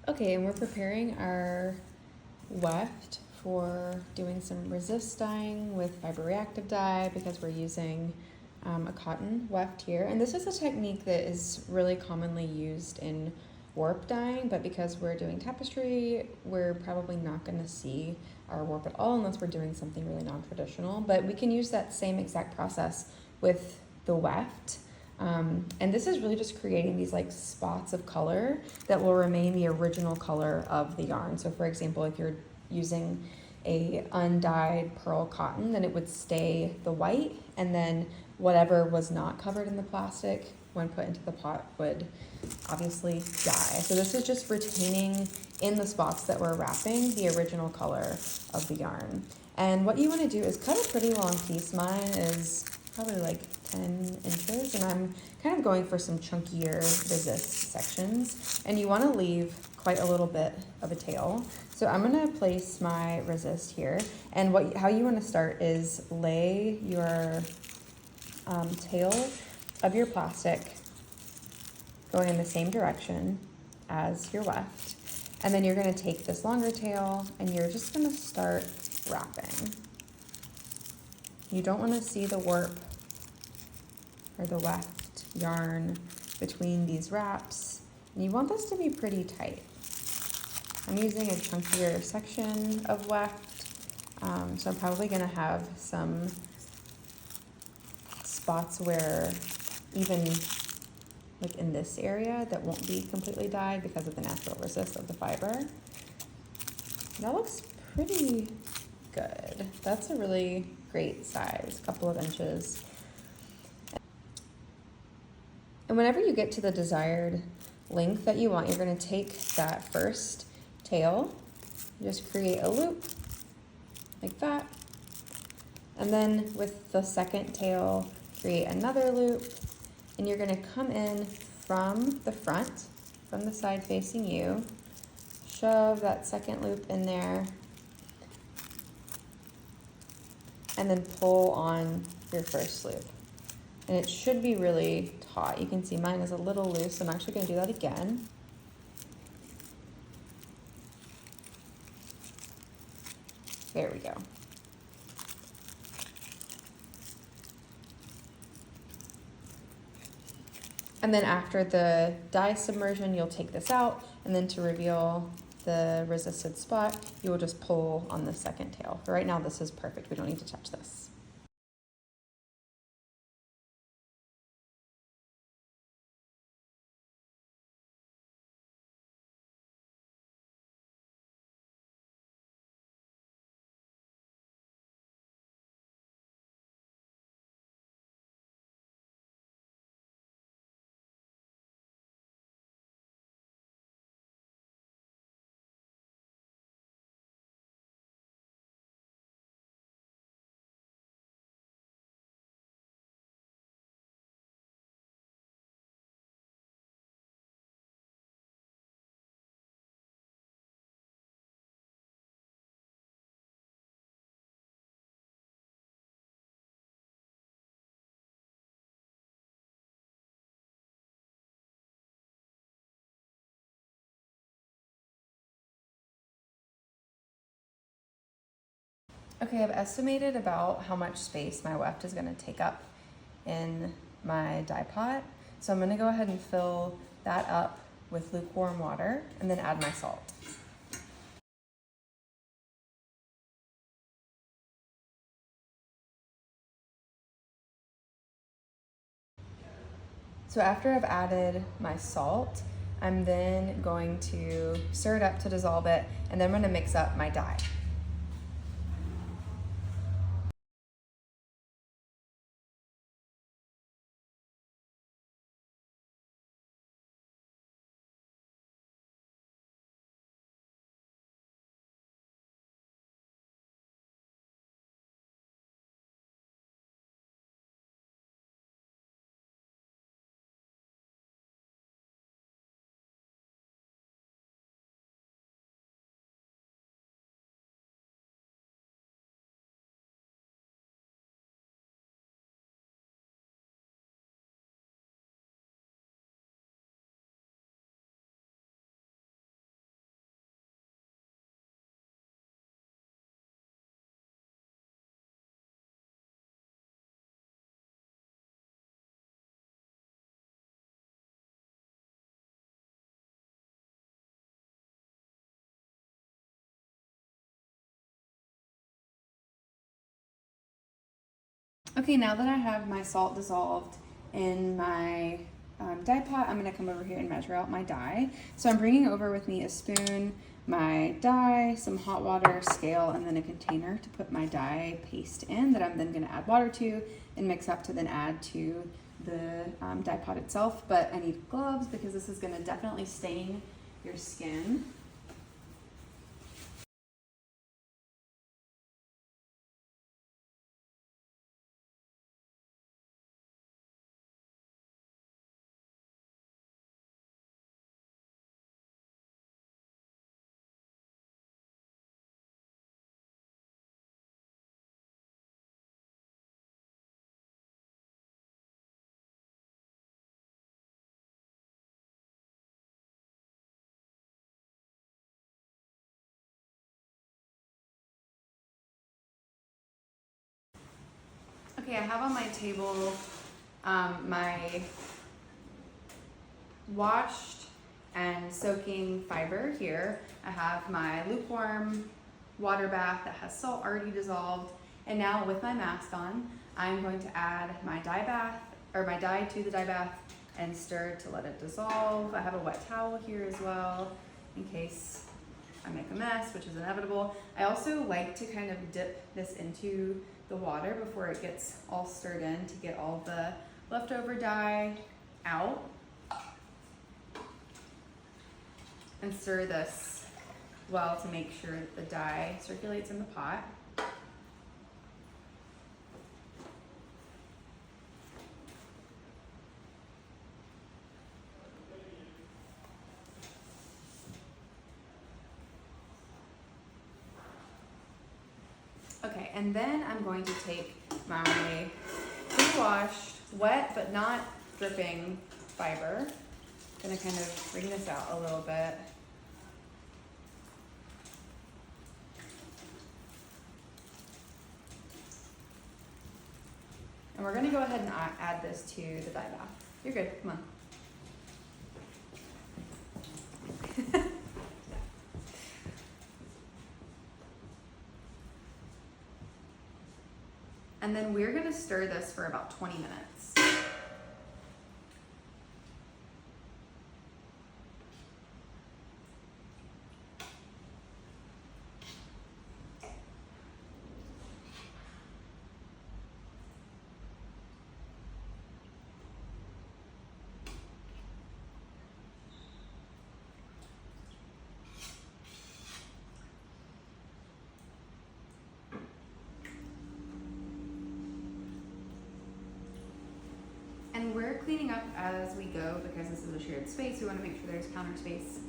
Okay, and we're preparing our weft for doing some resist dyeing with fiber reactive dye because we're using a cotton weft here. And this is a technique that is really commonly used in warp dyeing, but because we're doing tapestry, we're probably not going to see our warp at all unless we're doing something really non-traditional. But we can use that same exact process with the weft. And this is really just creating these like spots of color that will remain the original color of the yarn. So for example, if you're using a undyed pearl cotton, then it would stay the white, and then whatever was not covered in the plastic when put into the pot would obviously dye. So this is just retaining in the spots that we're wrapping the original color of the yarn. And what you want to do is cut a pretty long piece. Mine is probably like 10 inches, and I'm kind of going for some chunkier resist sections. And you want to leave quite a little bit of a tail. So I'm going to place my resist here, and how you want to start is lay your tail of your plastic going in the same direction as your weft, and then you're going to take this longer tail and you're just going to start wrapping. You don't want to see the warp or the weft yarn between these wraps, and you want this to be pretty tight. I'm using a chunkier section of weft, so I'm probably going to have some spots where even like in this area that won't be completely dyed because of the natural resist of the fiber. That looks pretty good. That's a really great size, a couple of inches. And whenever you get to the desired length that you want, you're going to take that first tail, just create a loop like that, and then with the second tail, create another loop, and you're going to come in from the front, from the side facing you, shove that second loop in there, and then pull on your first loop. And it should be really taut. You can see mine is a little loose, so I'm actually going to do that again. There we go. And then after the dye submersion, you'll take this out, and then to reveal the resisted spot, you will just pull on the second tail. For right now, this is perfect. We don't need to touch this. Okay, I've estimated about how much space my weft is going to take up in my dye pot. So I'm going to go ahead and fill that up with lukewarm water and then add my salt. So after I've added my salt, I'm then going to stir it up to dissolve it, and then I'm going to mix up my dye. Okay, now that I have my salt dissolved in my dye pot, I'm gonna come over here and measure out my dye. So I'm bringing over with me a spoon, my dye, some hot water, scale, and then a container to put my dye paste in that I'm then gonna add water to and mix up to then add to the dye pot itself. But I need gloves because this is gonna definitely stain your skin. Okay, I have on my table my washed and soaking fiber here. I have my lukewarm water bath that has salt already dissolved. And now with my mask on, I'm going to add my my dye to the dye bath and stir to let it dissolve. I have a wet towel here as well in case I make a mess, which is inevitable. I also like to kind of dip this into the water before it gets all stirred in to get all the leftover dye out. And stir this well to make sure that the dye circulates in the pot. Okay, and then I'm going to take my pre-washed, wet but not dripping fiber. I'm gonna kind of bring this out a little bit. And we're gonna go ahead and add this to the dye bath. You're good, come on. And then we're gonna stir this for about 20 minutes. And we're cleaning up as we go because this is a shared space. We want to make sure there's counter space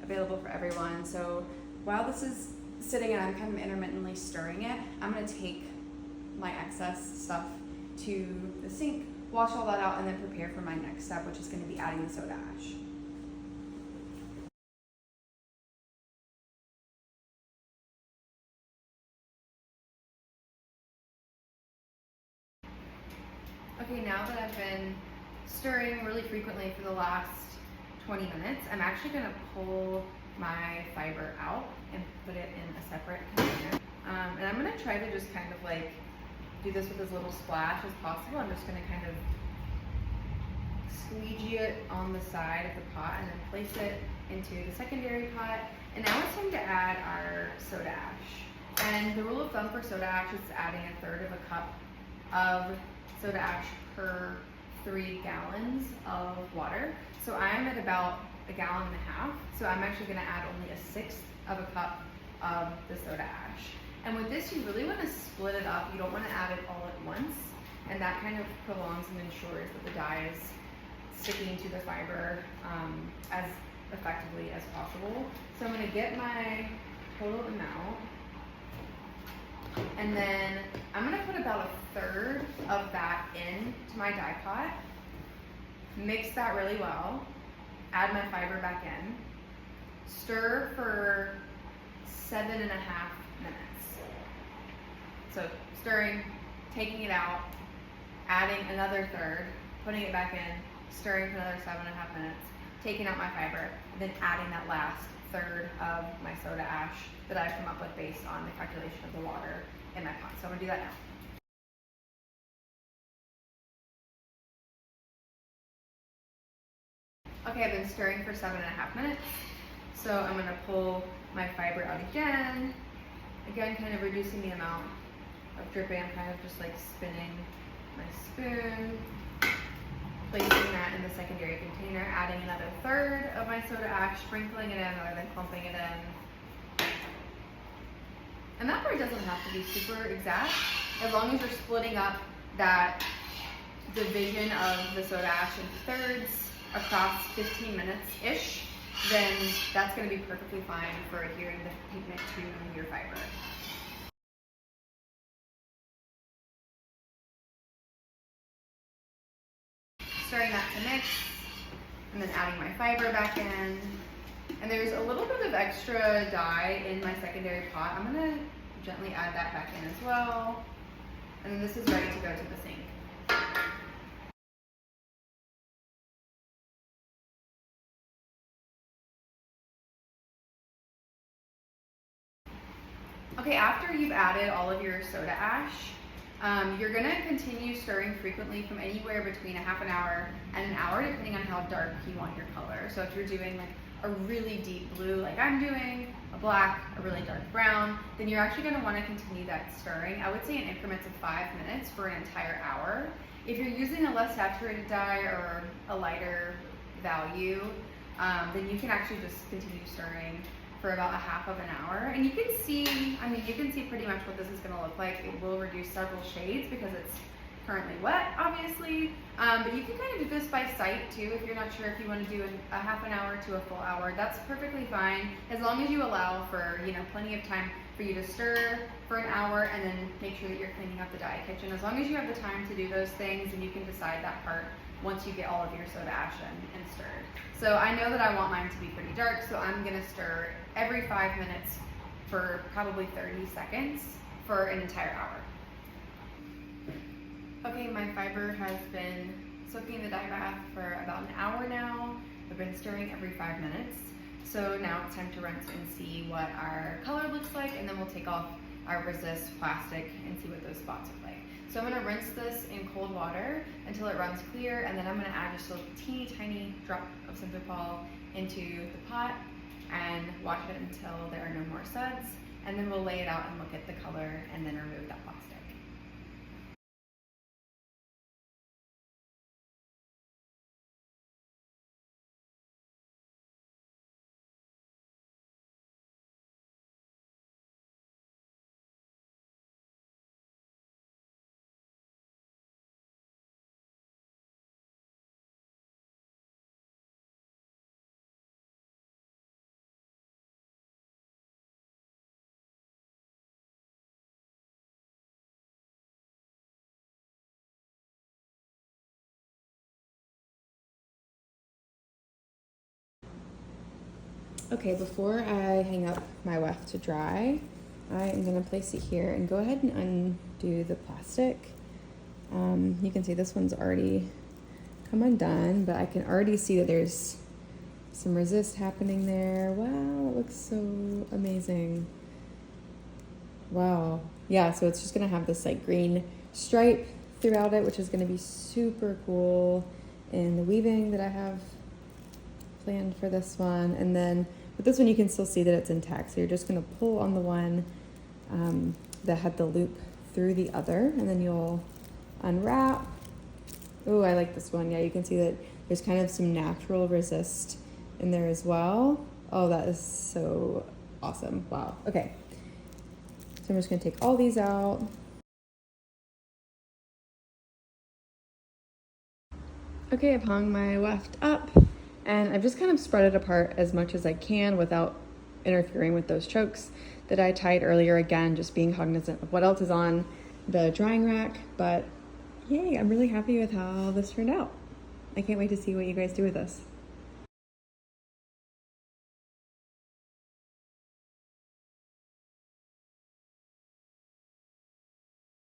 available for everyone. So while this is sitting and I'm kind of intermittently stirring it, I'm going to take my excess stuff to the sink, wash all that out, and then prepare for my next step, which is going to be adding the soda ash. Okay, now that I've been stirring really frequently for the last 20 minutes, I'm actually gonna pull my fiber out and put it in a separate container. And I'm gonna try to just kind of like do this with as little splash as possible. I'm just gonna kind of squeegee it on the side of the pot and then place it into the secondary pot. And now it's time to add our soda ash. And the rule of thumb for soda ash is adding 1/3 of a cup of soda ash per 3 gallons of water. So I'm at about 1.5 gallons. So I'm actually gonna add only 1/6 of a cup of the soda ash. And with this, you really wanna split it up. You don't wanna add it all at once. And that kind of prolongs and ensures that the dye is sticking to the fiber as effectively as possible. So I'm gonna get my total amount. And then I'm gonna put about 1/3 of that into my dye pot, mix that really well, add my fiber back in, stir for 7.5 minutes. So stirring, taking it out, adding another 1/3, putting it back in, stirring for another 7.5 minutes, taking out my fiber, and then adding that last 1/3 of my soda ash that I've come up with based on the calculation of the water in my pot. So I'm gonna do that now. Okay, I've been stirring for 7.5 minutes. So I'm gonna pull my fiber out again. Again, kind of reducing the amount of dripping. I'm kind of just like spinning my spoon, placing that in the secondary container, adding another third of my soda ash, sprinkling it in rather than clumping it in. And that part doesn't have to be super exact, as long as you're splitting up that division of the soda ash into thirds across 15 minutes-ish, then that's going to be perfectly fine for adhering the pigment to your fiber. Stirring that to mix, and then adding my fiber back in. And there's a little bit of extra dye in my secondary pot. I'm going to gently add that back in as well. And then this is ready to go to the sink. Okay, after you've added all of your soda ash, you're gonna continue stirring frequently from anywhere between a half an hour and an hour, depending on how dark you want your color. So if you're doing like a really deep blue like I'm doing, a black, a really dark brown, then you're actually gonna wanna continue that stirring. I would say in increments of 5 minutes for an entire hour. If you're using a less saturated dye or a lighter value, then you can actually just continue stirring for about a half of an hour. And you can see, I mean, you can see pretty much what this is gonna look like. It will reduce several shades because it's currently wet, obviously. But you can kind of do this by sight too. If you're not sure if you wanna do a half an hour to a full hour, that's perfectly fine. As long as you allow for, plenty of time for you to stir for an hour and then make sure that you're cleaning up the dye kitchen. As long as you have the time to do those things, and you can decide that part once you get all of your soda ash in and stirred. So I know that I want mine to be pretty dark, so I'm gonna stir every 5 minutes for probably 30 seconds for an entire hour. Okay, my fiber has been soaking the dye bath for about an hour now. I've been stirring every 5 minutes. So now it's time to rinse and see what our color looks like, and then we'll take off our resist plastic and see what those spots look like. So I'm gonna rinse this in cold water until it runs clear, and then I'm gonna add just a teeny tiny drop of Synthopol into the pot and watch it until there are no more suds, and then we'll lay it out and look at the color and then remove that plastic. Okay, before I hang up my weft to dry, I am gonna place it here and go ahead and undo the plastic. You can see this one's already come undone, but I can already see that there's some resist happening there. Wow, it looks so amazing. Wow. Yeah, so it's just gonna have this like green stripe throughout it, which is gonna be super cool in the weaving that I have planned for this one. And then with this one, you can still see that it's intact. So you're just gonna pull on the one that had the loop through the other, and then you'll unwrap. Oh, I like this one. Yeah, you can see that there's kind of some natural resist in there as well. Oh, that is so awesome. Wow. Okay. So I'm just gonna take all these out. Okay, I've hung my weft up, and I've just kind of spread it apart as much as I can without interfering with those chokes that I tied earlier. Again, just being cognizant of what else is on the drying rack. But yay, I'm really happy with how this turned out. I can't wait to see what you guys do with this.